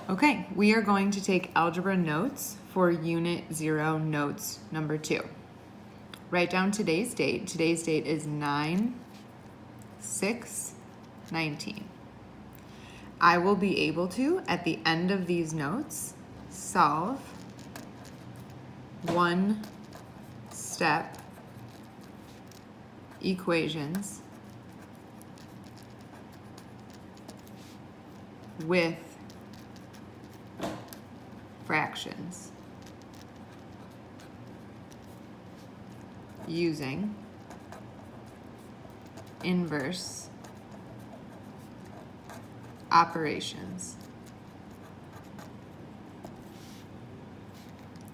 Okay, we are going to take algebra notes for Unit 0, notes number 2. Write down today's date. Today's date is 9/6/19. I will be able to, at the end of these notes, solve one-step equations with fractions using inverse operations.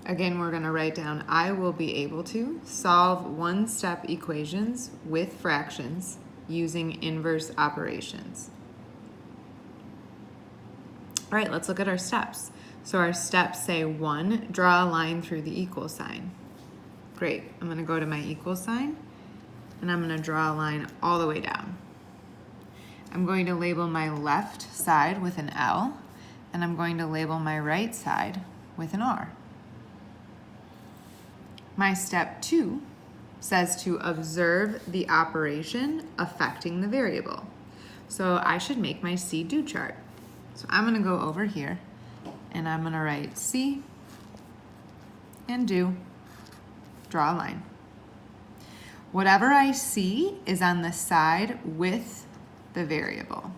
Again, we're going to write down, I will be able to solve one-step equations with fractions using inverse operations. All right, let's look at our steps. So our steps say 1, draw a line through the equal sign. Great, I'm going to go to my equal sign and I'm going to draw a line all the way down. I'm going to label my left side with an L and I'm going to label my right side with an R. My step 2 says to observe the operation affecting the variable. So I should make my see do chart. So I'm going to go over here and I'm going to write see and do, draw a line. Whatever I see is on the side with the variable.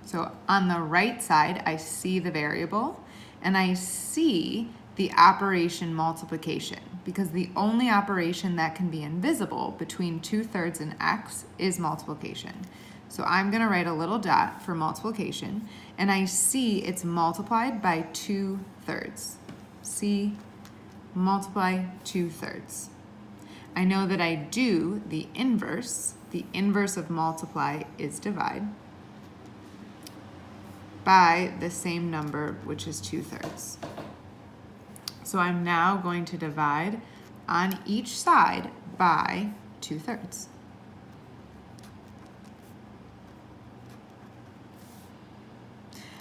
So on the right side, I see the variable and I see the operation multiplication because the only operation that can be invisible between 2/3 and x is multiplication. So I'm going to write a little dot for multiplication, and I see it's multiplied by 2/3. See, multiply 2/3. I know that I do the inverse. The inverse of multiply is divide by the same number, which is 2/3. So I'm now going to divide on each side by 2/3.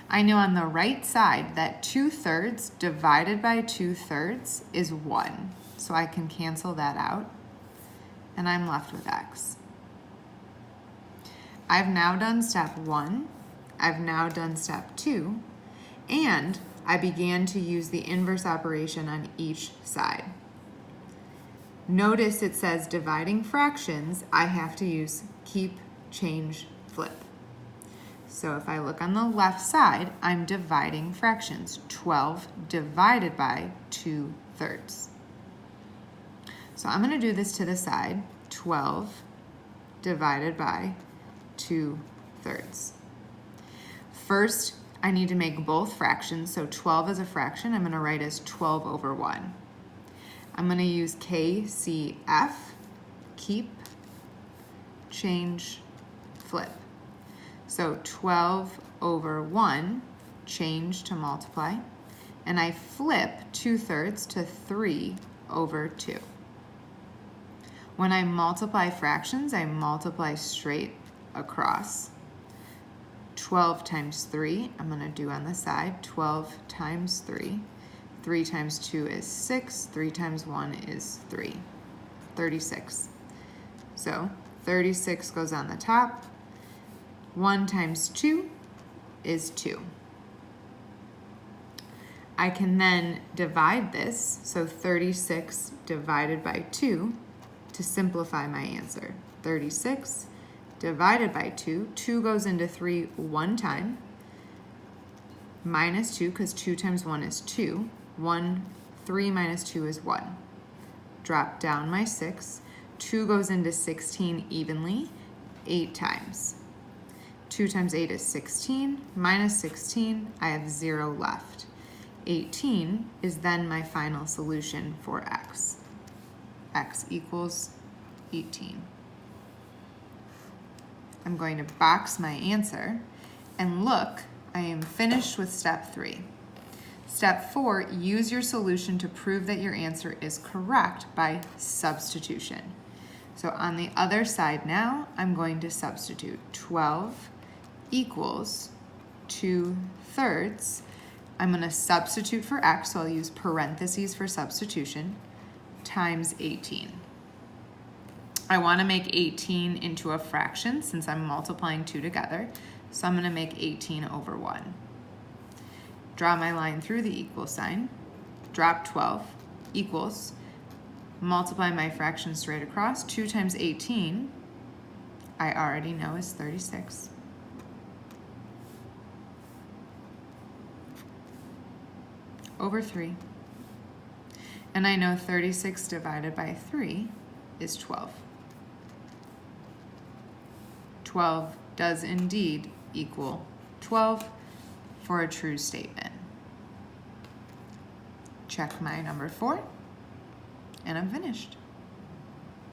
I know on the right side that 2/3 divided by 2/3 is 1. So I can cancel that out and I'm left with x. I've now done step 1. I've now done step 2. And I began to use the inverse operation on each side. Notice it says dividing fractions, I have to use keep, change, flip. So if I look on the left side, I'm dividing fractions. 12 divided by 2/3. So I'm going to do this to the side. 12 divided by 2/3. First, I need to make both fractions. So 12 as a fraction, I'm going to write as 12/1. I'm going to use KCF, keep, change, flip. So 12/1, change to multiply, and I flip 2/3 to 3/2. When I multiply fractions, I multiply straight across. 12 times 3, I'm going to do on the side, 12 times 3. 3 times 2 is 6, 3 times 1 is 3, 36. So 36 goes on the top. 1 times 2 is 2. I can then divide this, so 36 divided by 2, to simplify my answer. 36 divided by 2, 2 goes into 3 one time, minus 2, because 2 times 1 is 2. 3 minus 2 is 1. Drop down my 6. 2 goes into 16 evenly, 8 times. 2 times 8 is 16, minus 16, I have 0 left. 18 is then my final solution for x. X equals 18. I'm going to box my answer, and look, I am finished with step 3. Step 4, use your solution to prove that your answer is correct by substitution. So on the other side now, I'm going to substitute 12 equals 2/3. I'm going to substitute for x, so I'll use parentheses for substitution, times 18. I want to make 18 into a fraction since I'm multiplying 2 together, so I'm going to make 18 over 1. Draw my line through the equal sign, drop 12, equals, multiply my fraction straight across, 2 times 18, I already know is 36. Over 3. And I know 36 divided by 3 is 12. 12 does indeed equal 12 for a true statement. Check my number 4, and I'm finished.